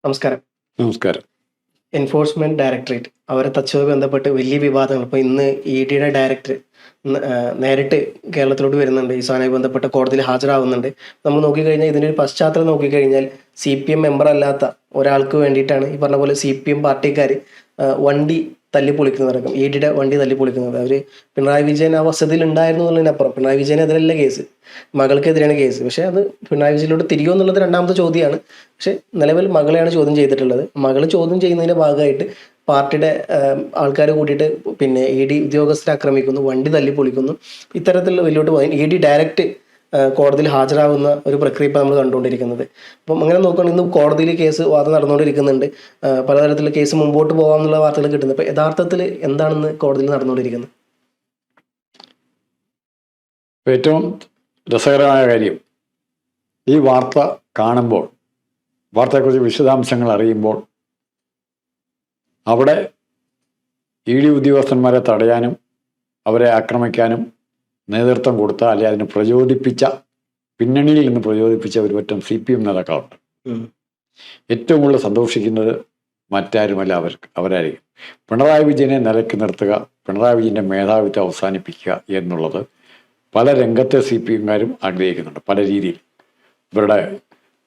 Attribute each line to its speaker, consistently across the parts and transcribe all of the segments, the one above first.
Speaker 1: നമസ്കാരം.
Speaker 2: നമസ്കാരം.
Speaker 1: Enforcement directorate അവരെ തച്ചുമായി ബന്ധപ്പെട്ട് വലിയ വിവാദങ്ങൾ ഇപ്പോൾ ഇന്ന് ഇഡിയുടെ ഡയറക്ടർ നേരിട്ട് കേരളത്തിലോട്ട് വരുന്നുണ്ട്. ഈ സാധനവുമായി ബന്ധപ്പെട്ട് കോടതിയിൽ ഹാജരാകുന്നുണ്ട്. നമ്മൾ നോക്കിക്കഴിഞ്ഞാൽ ഇതിൻ്റെ ഒരു പശ്ചാത്തലം നോക്കിക്കഴിഞ്ഞാൽ CPM മെമ്പർ അല്ലാത്ത ഒരാൾക്ക് വേണ്ടിയിട്ടാണ് ഈ പറഞ്ഞ പോലെ CPM പാർട്ടിക്കാർ വണ്ടി തല്ലിപ്പൊളിക്കുന്നതടക്കം ഇഡിയുടെ വണ്ടി തല്ലിപ്പൊളിക്കുന്നത്. അവർ പിണറായി വിജയൻ ആ വസതിയിൽ ഉണ്ടായിരുന്നു എന്നുള്ളതിനപ്പുറം പിണറായി വിജയനെതിരല്ല കേസ്, മകൾക്കെതിരെയാണ് കേസ്. പക്ഷേ അത് പിണറായി വിജയനിലോട്ട് തിരികെ എന്നുള്ളത് രണ്ടാമത്തെ ചോദ്യമാണ്. പക്ഷെ നിലവിൽ മകളെയാണ് ചോദ്യം ചെയ്തിട്ടുള്ളത്. മകൾ ചോദ്യം ചെയ്യുന്നതിൻ്റെ ഭാഗമായിട്ട് പാർട്ടിയുടെ ആൾക്കാർ കൂട്ടിയിട്ട് പിന്നെ ED ഉദ്യോഗസ്ഥരെ ആക്രമിക്കുന്നു, വണ്ടി തല്ലിപ്പൊളിക്കുന്നു. ഇത്തരത്തിലുള്ള വലിയോട്ട് പോയി ED ഡയറക്റ്റ് കോടതിയിൽ ഹാജരാകുന്ന ഒരു പ്രക്രിയ ഇപ്പോൾ നമ്മൾ കണ്ടുകൊണ്ടിരിക്കുന്നത്. അപ്പം അങ്ങനെ നോക്കുകയാണെങ്കിൽ ഇന്ന് കോടതിയിൽ കേസ് വാദം നടന്നുകൊണ്ടിരിക്കുന്നുണ്ട്. പലതരത്തിലുള്ള കേസ് മുമ്പോട്ട് പോകാമെന്നുള്ള വാർത്തകൾ കിട്ടുന്നത്. അപ്പോൾ യഥാർത്ഥത്തിൽ എന്താണെന്ന് കോടതിയിൽ നടന്നുകൊണ്ടിരിക്കുന്നത്?
Speaker 2: ഏറ്റവും രസകരമായ കാര്യം, ഈ വാർത്ത കാണുമ്പോൾ, വാർത്തയെക്കുറിച്ച് വിശദാംശങ്ങൾ അറിയുമ്പോൾ, അവിടെ ED ഉദ്യോഗസ്ഥന്മാരെ തടയാനും അവരെ ആക്രമിക്കാനും നേതൃത്വം കൊടുത്ത, അല്ലെങ്കിൽ അതിന് പ്രചോദിപ്പിച്ച, പിന്നണിയിൽ നിന്ന് പ്രചോദിപ്പിച്ച ഒരു പറ്റം CPM നേതാക്കളുണ്ട്. ഏറ്റവും കൂടുതൽ സന്തോഷിക്കുന്നത് മറ്റാരുമല്ല, അവരായിരിക്കും. പിണറായി വിജയനെ നിലയ്ക്ക് നിർത്തുക, പിണറായി വിജയൻ്റെ മേധാവിത്വം അവസാനിപ്പിക്കുക എന്നുള്ളത് പല രംഗത്തെ CPMകാരും ആഗ്രഹിക്കുന്നുണ്ട്. പല രീതിയിൽ ഇവരുടെ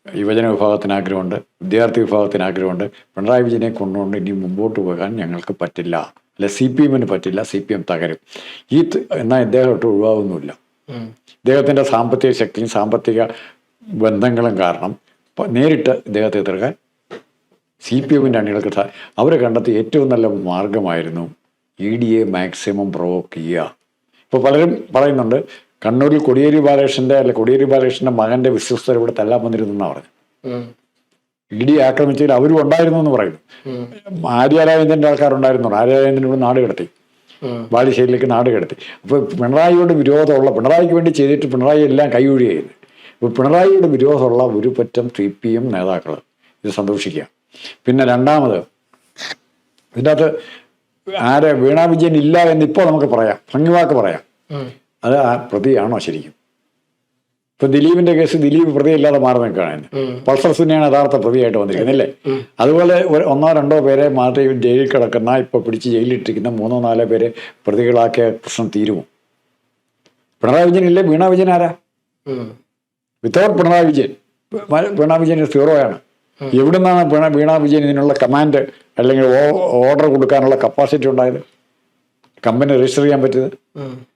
Speaker 2: യുവജന വിഭാഗത്തിന് ആഗ്രഹമുണ്ട്, വിദ്യാർത്ഥി വിഭാഗത്തിന് ആഗ്രഹമുണ്ട്. പിണറായി വിജയനെ കൊണ്ടുകൊണ്ട് ഇനി മുമ്പോട്ട് പോകാൻ ഞങ്ങൾക്ക് പറ്റില്ല, അല്ലെ CPMന് പറ്റില്ല, CPM തകരും. എന്നാൽ ഇദ്ദേഹം ഒട്ടും ഒഴിവാകുന്നുമില്ല. ഇദ്ദേഹത്തിൻ്റെ സാമ്പത്തിക ശക്തിയും സാമ്പത്തിക ബന്ധങ്ങളും കാരണം നേരിട്ട് ഇദ്ദേഹത്തെ എതിർക്കാൻ CPMൻ്റെ അണികൾക്ക് അവരെ കണ്ടെത്തിയ ഏറ്റവും നല്ല മാർഗമായിരുന്നു EDയെ മാക്സിമം പ്രൊവോക്ക് ചെയ്യുക. ഇപ്പോൾ പലരും പറയുന്നുണ്ട്, കണ്ണൂരിൽ കോടിയേരി ബാലകൃഷ്ണൻ്റെ മകൻ്റെ വിശ്വസ്തർ ഇവിടെ തല്ലാൻ വന്നിരുന്നെന്നാണ് പറഞ്ഞു. ED ആക്രമിച്ചതിൽ അവരും ഉണ്ടായിരുന്നു എന്ന് പറയുന്നു. ആര്യാരാജേന്ദ്രൻ്റെ ആൾക്കാരുണ്ടായിരുന്നു. ആര്യാരാജേന്ദ്രൻ ഇവിടെ നാട് കടത്തി, ബാലുശ്ശേരിയിലേക്ക് നാട് കടത്തി. അപ്പോൾ പിണറായിയോട് വിരോധമുള്ള, പിണറായിക്ക് വേണ്ടി ചെയ്തിട്ട് പിണറായി എല്ലാം കൈയൊഴിയുകയായിരുന്നു. അപ്പോൾ പിണറായിയോട് വിരോധമുള്ള ഒരു പറ്റം CPM നേതാക്കൾ ഇത് സന്തോഷിക്കുക. പിന്നെ രണ്ടാമത്, ഇതിൻ്റെ അകത്ത് വീണാ വിജയൻ ഇല്ല എന്നിപ്പോൾ നമുക്ക് പറയാം, ഭംഗിവാക്ക് പറയാം. അത് ആ പ്രതിയാണോ ശരിക്കും? ഇപ്പൊ ദിലീപിന്റെ കേസ് ദിലീപ് പ്രതിയില്ലാതെ മാറി നിൽക്കുകയാണ്. പൾസർ സുനിയാണ് യഥാർത്ഥ പ്രതിയായിട്ട് വന്നിരിക്കുന്നത്, അല്ലേ? അതുപോലെ ഒന്നോ രണ്ടോ പേരെ മാറ്റി ജയിലിൽ കിടക്കുന്ന, ഇപ്പൊ പിടിച്ച് ജയിലിലിട്ടിരിക്കുന്ന 3-4 പേരെ പ്രതികളാക്കിയ പ്രശ്നം തീരുമോ? പിണറായി വിജയൻ ഇല്ലേ? വീണാ വിജയൻ ആരാ? വിത്തൗട്ട് പിണറായി വിജയൻ, വീണാ വിജയൻ 0ആണ്. എവിടുന്നാണ് വീണാ വിജയൻ ഇതിനുള്ള കമാൻഡ് അല്ലെങ്കിൽ ഓർഡർ കൊടുക്കാനുള്ള കപ്പാസിറ്റി ഉണ്ടായത്, കമ്പനി രജിസ്റ്റർ ചെയ്യാൻ പറ്റിയത്?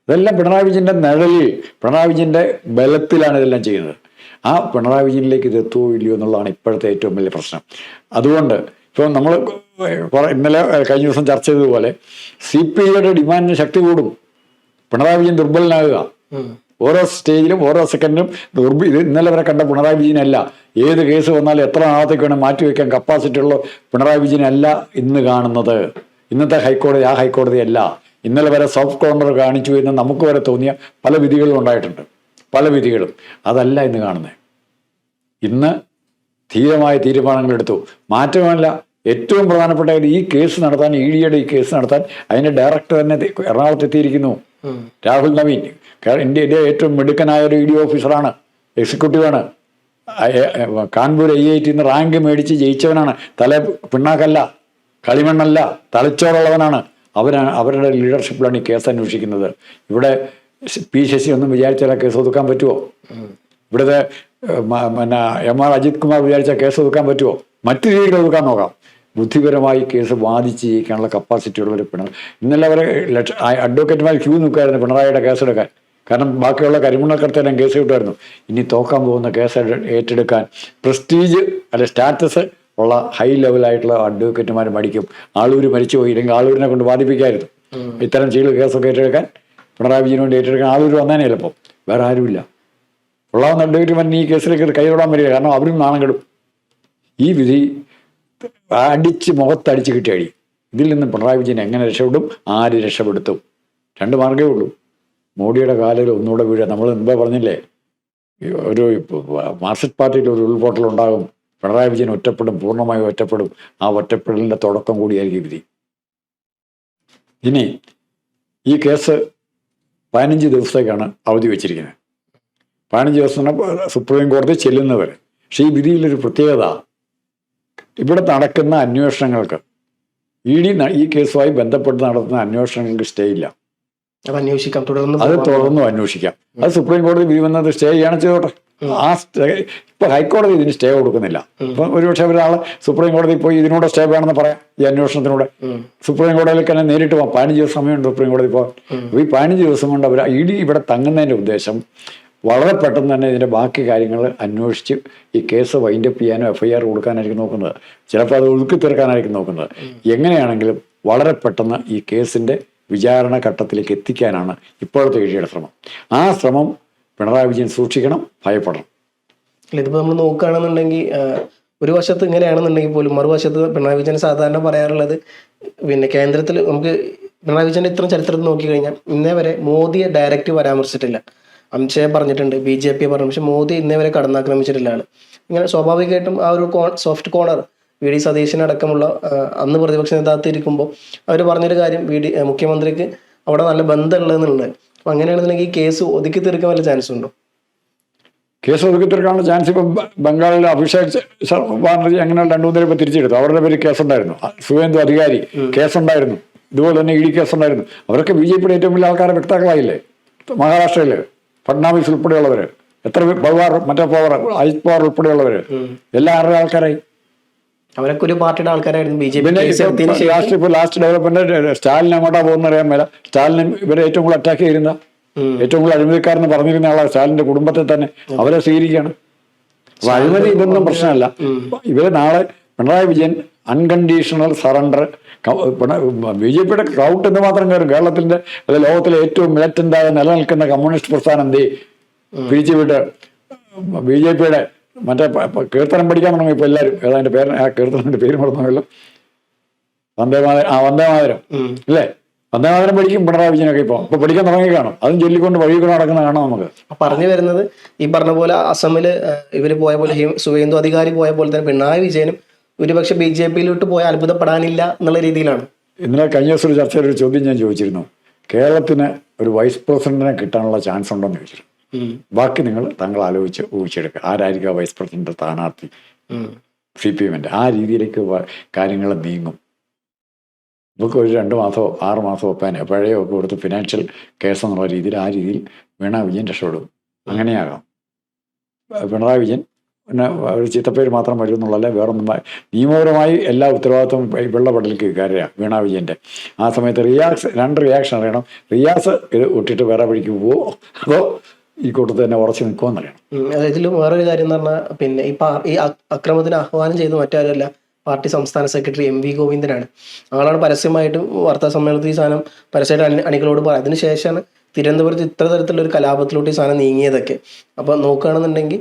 Speaker 2: ഇതെല്ലാം പിണറായി വിജയൻ്റെ നിഴലിൽ, പിണറായി വിജയൻ്റെ ബലത്തിലാണ് ഇതെല്ലാം ചെയ്യുന്നത്. ആ പിണറായി വിജയനിലേക്ക് ഇത് എത്തുമോ ഇല്ലയോ എന്നുള്ളതാണ് ഇപ്പോഴത്തെ ഏറ്റവും വലിയ പ്രശ്നം. അതുകൊണ്ട് ഇപ്പോൾ നമ്മൾ ഇന്നലെ കഴിഞ്ഞ ദിവസം ചർച്ച ചെയ്തതുപോലെ CPIയുടെ ഡിമാൻഡിന് ശക്തി കൂടും. പിണറായി വിജയൻ ദുർബലനാകുക. ഓരോ സ്റ്റേജിലും ഓരോ സെക്കൻഡിലും ഇത് ഇന്നലെ വരെ കണ്ട പിണറായി വിജയനല്ല. ഏത് കേസ് വന്നാലും എത്ര നാളത്തേക്ക് വേണം മാറ്റിവെക്കാൻ കപ്പാസിറ്റി ഉള്ള പിണറായി വിജയനല്ല ഇന്ന് കാണുന്നത്. ഇന്നത്തെ ഹൈക്കോടതി ആ ഹൈക്കോടതി അല്ല. ഇന്നലെ വരെ സോഫ്റ്റ് കോർണർ കാണിച്ചു എന്ന് നമുക്ക് വരെ തോന്നിയ പല വിധികളും ഉണ്ടായിട്ടുണ്ട്, പല വിധികളും. അതല്ല ഇന്ന് കാണുന്നത്. ഇന്ന് ധീരമായ തീരുമാനങ്ങൾ എടുത്തു. മാറ്റമല്ല, ഏറ്റവും പ്രധാനപ്പെട്ട ഈ കേസ് നടത്താൻ, EDയുടെ ഈ കേസ് നടത്താൻ അതിൻ്റെ ഡയറക്ടർ തന്നെ എറണാകുളത്ത് എത്തിയിരിക്കുന്നു. രാഹുൽ നവീൻ ഇന്ത്യയിലെ ഏറ്റവും മിടുക്കനായ ഒരു ED ഓഫീസറാണ്, എക്സിക്യൂട്ടീവാണ്. കാൺപൂർ IIT റാങ്ക് മേടിച്ച് ജയിച്ചവനാണ്. പിണ്ണാക്കല്ല, കളിമണ്ണല്ല, തലച്ചോറുള്ളവനാണ്. അവരുടെ ലീഡർഷിപ്പിലാണ് ഈ കേസ് അന്വേഷിക്കുന്നത്. ഇവിടെ P ശശി ഒന്നും വിചാരിച്ചാൽ കേസ് ഒതുക്കാൻ പറ്റുമോ? ഇവിടുത്തെ MR അജിത് കുമാർ വിചാരിച്ചാൽ കേസ് ഒതുക്കാൻ പറ്റുമോ? മറ്റു രീതിയിൽ ഒതുക്കാൻ നോക്കാം. ബുദ്ധിപരമായി കേസ് വാദിച്ച് ജയിക്കാനുള്ള കപ്പാസിറ്റി ഉള്ളവർ ഇന്നലെ അവരെ അഡ്വക്കേറ്റുമാർ ക്യൂ നിൽക്കുമായിരുന്നു പിണറായിയുടെ കേസെടുക്കാൻ. കാരണം ബാക്കിയുള്ള കരിമണ്ണക്കടത്തെല്ലാം കേസ് കിട്ടുമായിരുന്നു. ഇനി തോക്കാൻ പോകുന്ന കേസ് ഏറ്റെടുക്കാൻ പ്രസ്റ്റീജ് അല്ലെ സ്റ്റാറ്റസ് ഉള്ള ഹൈ ലെവലായിട്ടുള്ള അഡ്വക്കേറ്റുമാർ മടിക്കും. ആളൂർ മരിച്ചുപോയി, ഇല്ലെങ്കിൽ ആളൂരിനെ കൊണ്ട് വാദിപ്പിക്കായിരുന്നു. ഇത്തരം ചെയ്ത കേസൊക്കെ ഏറ്റെടുക്കാൻ, പിണറായി വിജയന് വേണ്ടി ഏറ്റെടുക്കാൻ ആളൂർ വന്നേനെ ചിലപ്പോൾ. വേറെ ആരുമില്ല. ഉള്ളാവുന്ന അഡ്വക്കേറ്റുമാർ ഈ കേസിലേക്ക് കൈതൊടാൻ വരിക. കാരണം അവരും നാണം കെടും. ഈ വിധി മുഖത്തടിച്ച് കിട്ടിയ അടി. ഇതിൽ നിന്ന് പിണറായി വിജയൻ എങ്ങനെ രക്ഷപ്പെടും? ആര് രക്ഷപ്പെടുത്തും? 2 മാർഗ്ഗമേ ഉള്ളൂ. മോഡിയുടെ കാലിൽ ഒന്നുകൂടെ വീഴുക. നമ്മൾ മുമ്പേ പറഞ്ഞില്ലേ, ഒരു മാർക്സിസ്റ്റ് പാർട്ടിയിൽ ഒരു ഉൾപൊട്ടൽ ഉണ്ടാകും. പിണറായി വിജയൻ ഒറ്റപ്പെടും, പൂർണ്ണമായും ഒറ്റപ്പെടും. ആ ഒറ്റപ്പെടലിൻ്റെ തുടക്കം കൂടിയായിരിക്കും വിധി. ഇനി ഈ കേസ് 15 ദിവസത്തേക്കാണ് അവധി വെച്ചിരിക്കുന്നത്. 15 ദിവസം സുപ്രീം കോടതി ചെല്ലുന്നവരെ. പക്ഷേ ഈ വിധിയിലൊരു പ്രത്യേകത, ഇവിടെ നടക്കുന്ന അന്വേഷണങ്ങൾക്ക് ഈ കേസുമായി ബന്ധപ്പെട്ട് നടത്തുന്ന അന്വേഷണങ്ങൾക്ക് സ്റ്റേ ഇല്ല.
Speaker 1: അത് അന്വേഷിക്കാം, തുടർന്ന്
Speaker 2: അത് തുടർന്നും അന്വേഷിക്കാം. അത് സുപ്രീം കോടതി വിധി വന്നത് സ്റ്റേ ചെയ്യാണ് ചെയ്തോട്ടെ. ആ സ്റ്റേ ഇപ്പൊ ഹൈക്കോടതി ഇതിന് സ്റ്റേ കൊടുക്കുന്നില്ല. ഇപ്പൊ ഒരുപക്ഷെ ഒരാള് സുപ്രീം കോടതി പോയി ഇതിനൂടെ സ്റ്റേ വേണമെന്ന് പറയാം, ഈ അന്വേഷണത്തിലൂടെ സുപ്രീം കോടതിയിലേക്ക് തന്നെ നേരിട്ട് പോകാം. 15 ദിവസം സമയമുണ്ട് സുപ്രീം കോടതി പോകാൻ. അപ്പൊ ഈ 15 ദിവസം കൊണ്ട് അവർ ഇവിടെ തങ്ങുന്നതിന്റെ ഉദ്ദേശം വളരെ പെട്ടെന്ന് തന്നെ ഇതിന്റെ ബാക്കി കാര്യങ്ങൾ അന്വേഷിച്ച് ഈ കേസ് വൈൻഡപ്പ് ചെയ്യാനോ FIR കൊടുക്കാനായിരിക്കും നോക്കുന്നത്. ചിലപ്പോൾ അത് ഒതുക്കി തീർക്കാനായിരിക്കും നോക്കുന്നത്. എങ്ങനെയാണെങ്കിലും വളരെ പെട്ടെന്ന് ഈ കേസിന്റെ വിചാരണ ഘട്ടത്തിലേക്ക് എത്തിക്കാനാണ് ഇപ്പോഴത്തെ EDയുടെ ശ്രമം. ആ ശ്രമം പിണറായി വിജയൻ സൂക്ഷിക്കണം, ഭയപ്പെടണം.
Speaker 1: അല്ല, ഇതിപ്പോൾ നമ്മൾ നോക്കുകയാണെന്നുണ്ടെങ്കിൽ ഒരു വശത്ത് ഇങ്ങനെയാണെന്നുണ്ടെങ്കിൽ പോലും മറുവശത്ത് പിണറായി വിജയൻ സാധാരണ പറയാറുള്ളത്, പിന്നെ കേന്ദ്രത്തിൽ നമുക്ക് പിണറായി വിജയൻ്റെ ഇത്രയും ചരിത്രത്തിൽ നോക്കിക്കഴിഞ്ഞാൽ ഇന്നേ വരെ മോദിയെ ഡയറക്റ്റ് പരാമർശിച്ചിട്ടില്ല. അമിത്ഷായെ പറഞ്ഞിട്ടുണ്ട്, BJP പറഞ്ഞു, പക്ഷെ മോദി ഇന്നേ വരെ കടന്നാക്രമിച്ചിട്ടില്ല ആള്. ഇങ്ങനെ സ്വാഭാവികമായിട്ടും ആ ഒരു സോഫ്റ്റ് കോർണർ VD സതീശൻ അടക്കമുള്ള അന്ന് പ്രതിപക്ഷ നേതാവ് ഇരിക്കുമ്പോൾ അവർ പറഞ്ഞൊരു കാര്യം, മുഖ്യമന്ത്രിക്ക് അവിടെ നല്ല ബന്ധമുള്ളതെന്നുള്ളത്. അപ്പം അങ്ങനെയാണെന്നുണ്ടെങ്കിൽ ഈ കേസ് ഒതുക്കി തീർക്കാൻ വല്ല ചാൻസ് ഉണ്ടോ?
Speaker 2: കേസ് ഒതുക്കി തീർക്കാനുള്ള ചാൻസ് ഇപ്പം ബംഗാളിലെ അഭിഷേക് ബാനർജി അങ്ങനെ 2-3 പേര് ഇപ്പം തിരിച്ചെടുത്തു. അവരുടെ പേര് കേസുണ്ടായിരുന്നു. സുവേന്ദു അധികാരി കേസുണ്ടായിരുന്നു. ഇതുപോലെ തന്നെ ED കേസുണ്ടായിരുന്നു. അവരൊക്കെ BJPയുടെ ഏറ്റവും വലിയ ആൾക്കാരെ വ്യക്താക്കളായില്ലേ? മഹാരാഷ്ട്രയില് ഫഡ്നാവിസ് ഉൾപ്പെടെയുള്ളവര്, എത്ര പവാർ, മറ്റേ പവർ, അജിത് പവാർ ഉൾപ്പെടെയുള്ളവര് എല്ലാ ആരുടെ ആൾക്കാരായി.
Speaker 1: അവരൊക്കെ ഒരു പാർട്ടിയുടെ ആൾക്കാരായിരുന്നു.
Speaker 2: ലാസ്റ്റ് ഡെവലപ്മെന്റ് സ്റ്റാലിൻ അങ്ങോട്ടാ പോകുന്ന അറിയാൻ മേല. സ്റ്റാലിന് ഇവരെ ഏറ്റവും കൂടുതൽ അറ്റാക്ക് ചെയ്യുന്ന, ഏറ്റവും കൂടുതൽ അഴിമതിക്കാരെന്ന് പറഞ്ഞിരുന്ന ആളാണ് സ്റ്റാലിന്റെ കുടുംബത്തെ തന്നെ. അവരെ സ്വീകരിക്കുകയാണ്. അപ്പൊ അഴിമതി ഇതൊന്നും പ്രശ്നമല്ല. ഇവര് നാളെ പിണറായി വിജയൻ അൺകണ്ടീഷണൽ സറണ്ടർ, BJPയുടെ ക്രൗട്ട് എന്ന് മാത്രം കയറും. കേരളത്തിന്റെ അല്ലെ ലോകത്തിലെ ഏറ്റവും മിലിറ്റന്റായ നിലനിൽക്കുന്ന കമ്മ്യൂണിസ്റ്റ് പ്രസ്ഥാനം പിരിച്ചുവിട്ട് BJPയുടെ മറ്റേ കീർത്തനം പഠിക്കാൻ തുടങ്ങി ഇപ്പൊ എല്ലാവരും. ഏതാണ്ട് പേര്, ആ കീർത്തനത്തിന്റെ പേര് മറന്നുമല്ലോ, വന്ദേമാതരം അല്ലേ? വന്ദേമാതരം പഠിക്കും പിണറായി വിജയനൊക്കെ ഇപ്പൊ പഠിക്കാൻ തുടങ്ങി കാണും. അതും ചൊല്ലിക്കൊണ്ട് വഴികൊണ്ട് നടക്കുന്ന കാണാം നമുക്ക്.
Speaker 1: പറഞ്ഞു വരുന്നത് ഈ പറഞ്ഞ പോലെ അസമില് ഇവര് പോയ പോലെ, സുവേന്ദു അധികാരി പോയ പോലെ തന്നെ പിണറായി വിജയനും ഒരുപക്ഷെ BJPയിലോട്ട് പോയ അത്ഭുതപ്പെടാനില്ല എന്നുള്ള രീതിയിലാണ്.
Speaker 2: ഇന്നലെ കഴിഞ്ഞ ദിവസം ഒരു ചർച്ചയിൽ ഒരു ചോദ്യം ഞാൻ ചോദിച്ചിരുന്നു, കേരളത്തിന് ഒരു വൈസ് പ്രസിഡന്റിനെ കിട്ടാനുള്ള ചാൻസ് ഉണ്ടോന്ന് ചോദിച്ചിരുന്നു. ബാക്കി താങ്കൾ ആലോചിച്ച് ഊഹിച്ചെടുക്കുക, ആരായിരിക്കും വൈസ് പ്രസിഡന്റ് സ്ഥാനാർത്ഥി CPMന്റെ. ആ രീതിയിലേക്ക് കാര്യങ്ങൾ നീങ്ങും. ഇവർക്ക് ഒരു 2 മാസമോ 6 മാസമോ പഴയോ ഒക്കെ കൊടുത്ത് ഫിനാൻഷ്യൽ കേസ് എന്നുള്ള രീതിയിൽ ആ രീതിയിൽ വീണ വിജയൻ രക്ഷപ്പെടും. അങ്ങനെയാകാം. പിണറായി വിജയൻ പിന്നെ ഒരു ചീത്തപ്പേര് മാത്രം വരും എന്നുള്ളതല്ല, വേറൊന്നും. നിയമപരമായി എല്ലാ ഉത്തരവാദിത്വം വെള്ളപ്പടലേക്ക് കയറുക വീണ വിജയൻ്റെ. ആ സമയത്ത് രണ്ട് റിയാക്ഷൻ അറിയണം. റിയാസ് ഇത് വിട്ടിട്ട് വേറെ വഴിക്ക് പോവോ അതോ ഈ കൂട്ടത്തിൽ തന്നെ ഉറച്ചു നിൽക്കുമെന്നറിയണം.
Speaker 1: ഇതിലും വേറൊരു കാര്യം എന്ന് പറഞ്ഞാൽ, പിന്നെ ഈ അക്രമത്തിന് ആഹ്വാനം ചെയ്ത് മറ്റാരല്ല, പാർട്ടി സംസ്ഥാന സെക്രട്ടറി MV ഗോവിന്ദനാണ്. ആളാണ് പരസ്യമായിട്ടും വാർത്താ സമ്മേളനത്തിൽ ഈ സാധനം പരസ്യമായിട്ട് അണികളോട് പറയാം. അതിനുശേഷമാണ് തിരുവനന്തപുരത്ത് ഇത്ര തരത്തിലുള്ള ഒരു കലാപത്തിലോട്ട് ഈ സാധനം നീങ്ങിയതൊക്കെ. അപ്പൊ നോക്കുകയാണെന്നുണ്ടെങ്കിൽ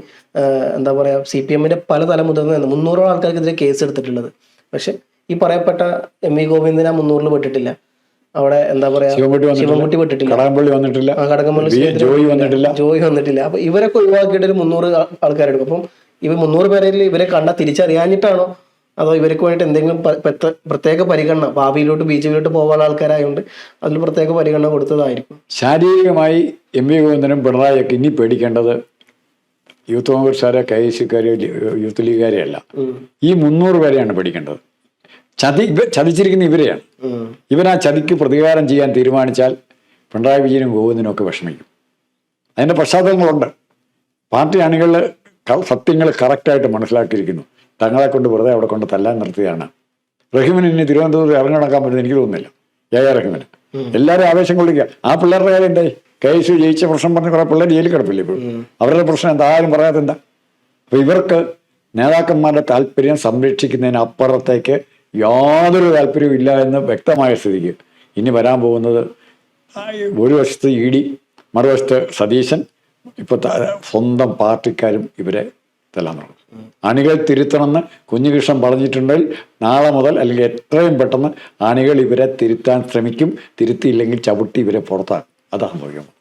Speaker 1: എന്താ പറയാ, CPMന്റെ പല തല മുതിർന്ന 300 ആൾക്കാർക്കെതിരെ കേസ് എടുത്തിട്ടുള്ളത്. പക്ഷെ ഈ പറയപ്പെട്ട MV ഗോവിന്ദൻ ആ 300 പെട്ടിട്ടില്ല. അവിടെ എന്താ പറയാ, ശിവൻകുട്ടി പെട്ടിട്ടില്ല, ജോയി വന്നിട്ടില്ല. അപ്പൊ ഇവരൊക്കെ ഒഴിവാക്കിയിട്ട് ഒരു 300 ആൾക്കാരെടുക്കും. അപ്പം ഇവർ 300 പേരിൽ ഇവരെ കണ്ട തിരിച്ചറിയാഞ്ഞിട്ടാണോ അതോ ഇവർക്ക് വേണ്ടിയിട്ട് എന്തെങ്കിലും പ്രത്യേക പരിഗണന, ഭാവിയിലോട്ട് BJPയിലോട്ട് പോകാനുള്ള ആൾക്കാരായതുകൊണ്ട് അതിൽ പ്രത്യേക പരിഗണന കൊടുത്തതായിരിക്കും?
Speaker 2: ശാരീരികമായി MV ഗോവിന്ദനും പിണറായിയൊക്കെ ഇനി പേടിക്കേണ്ടത് യൂത്ത് കോൺഗ്രസ്സുകാരെ, KSUക്കാരെയോ യൂത്ത് ലീഗുകാരെയോ അല്ല, ഈ 300 പേരെയാണ് പേടിക്കേണ്ടത്. ചതിച്ചിരിക്കുന്ന ഇവരെയാണ്. ഇവരാ ചതിക്ക് പ്രതികാരം ചെയ്യാൻ തീരുമാനിച്ചാൽ പിണറായി വിജയനും ഗോവിന്ദനും ഒക്കെ വിഷമിക്കും. അതിൻ്റെ പശ്ചാത്തലങ്ങളുണ്ട്. പാർട്ടി അണികൾ സത്യങ്ങൾ കറക്റ്റായിട്ട് മനസ്സിലാക്കിയിരിക്കുന്നു. തങ്ങളെ കൊണ്ട് വെറുതെ അവിടെ കൊണ്ട് തല്ലാൻ നിർത്തിയാണ്. റഹീമിന് ഇനി തിരുവനന്തപുരത്ത് ഇറങ്ങി നടക്കാൻ പറ്റുമെന്ന് എനിക്ക് തോന്നുന്നില്ല. റഹീമിന് എല്ലാവരും ആവേശം കൊള്ളിക്കുക. ആ പിള്ളേരുടെ കാര്യം എന്തായി? KSU ജയിച്ച പ്രശ്നം പറഞ്ഞ് കുറെ പിള്ളേർ ജയിലിൽ കിടപ്പില്ല ഇപ്പോഴും. അവരുടെ പ്രശ്നം എന്താ, ആരും പറയാതെന്താ? അപ്പൊ ഇവർക്ക് നേതാക്കന്മാരുടെ താല്പര്യം സംരക്ഷിക്കുന്നതിന് അപ്പുറത്തേക്ക് യാതൊരു താല്പര്യവും ഇല്ല എന്ന് വ്യക്തമായ സ്ഥിതിക്ക് ഇനി വരാൻ പോകുന്നത് ഒരു വശത്ത് ED, മറുവശത്ത് സതീശൻ, ഇപ്പൊ സ്വന്തം പാർട്ടിക്കാരും ഇവരെ തല്ലാൻ തുടങ്ങും. അണികൾ തിരുത്തണമെന്ന് കുഞ്ഞികൃഷ്ണൻ പറഞ്ഞിട്ടുണ്ടെങ്കിൽ നാളെ മുതൽ അല്ലെങ്കിൽ എത്രയും പെട്ടെന്ന് അണികൾ ഇവരെ തിരുത്താൻ ശ്രമിക്കും. തിരുത്തിയില്ലെങ്കിൽ ചവിട്ടി ഇവരെ പുറത്താക്കും. അതാണ് സംഭവിക്കുന്നത്.